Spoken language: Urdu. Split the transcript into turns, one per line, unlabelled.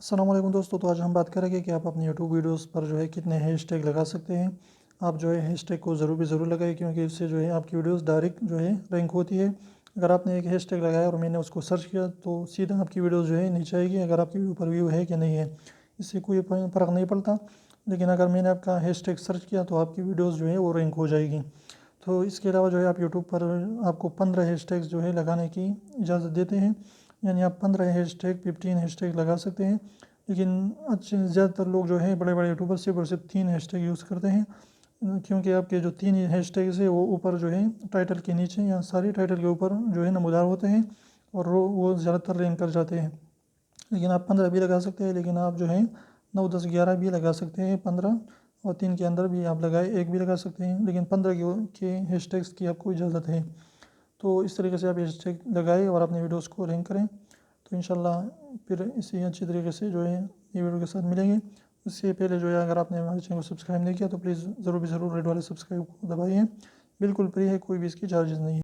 السلام علیکم دوستو، تو آج ہم بات کریں گے کہ آپ اپنی یوٹیوب ویڈیوز پر جو ہے کتنے ہیش ٹیگ لگا سکتے ہیں۔ آپ جو ہے ہیش ٹیگ کو ضرور لگائیں، کیونکہ اس سے جو ہے آپ کی ویڈیوز ڈائریکٹ جو ہے رینک ہوتی ہے۔ اگر آپ نے ایک ہیش ٹیگ لگایا اور میں نے اس کو سرچ کیا تو سیدھا آپ کی ویڈیوز جو ہے نیچے آئے گی، اگر آپ کی ویڈیو پر ویو ہے کہ نہیں ہے، اس سے کوئی فرق نہیں پڑتا۔ لیکن اگر میں نے آپ کا ہیش ٹیگ سرچ کیا تو آپ کی ویڈیوز جو ہے وہ رینک ہو جائے گی۔ تو اس کے علاوہ جو ہے آپ یوٹیوب پر آپ کو 15 ہیش ٹیگز جو ہے لگانے کی اجازت دیتے ہیں، یعنی آپ 15 ہیش ٹیگ 15 ہیش ٹیگ لگا سکتے ہیں۔ لیکن زیادہ تر لوگ جو ہے بڑے یوٹیوبر صرف 3 ہیش ٹیگ یوز کرتے ہیں، کیونکہ آپ کے جو 3 ہیش ٹیگز ہیں وہ اوپر جو ہے ٹائٹل کے نیچے یا ساری ٹائٹل کے اوپر جو ہے نمودار ہوتے ہیں اور وہ زیادہ تر رینک کر جاتے ہیں۔ لیکن آپ 15 بھی لگا سکتے ہیں، لیکن آپ جو ہے 9 10 11 بھی لگا سکتے ہیں۔ 15 اور 3 کے اندر بھی آپ لگائے، ایک بھی لگا سکتے ہیں، لیکن 15 کے ہیش ٹیگز کی آپ کو اجازت ہے۔ تو اس طریقے سے آپ ہیش ٹیگ لگائیں اور اپنی ویڈیوز کو رینک کریں، تو انشاءاللہ پھر اسی اچھی طریقے سے جو ہے یہ ویڈیو کے ساتھ ملیں گے۔ اس سے پہلے جو ہے اگر آپ نے ہمارے چینل کو سبسکرائب نہیں کیا تو پلیز ضرور ریڈ والے سبسکرائب کو دبائیے، بالکل فری ہے، کوئی بھی اس کی چارجز نہیں ہے۔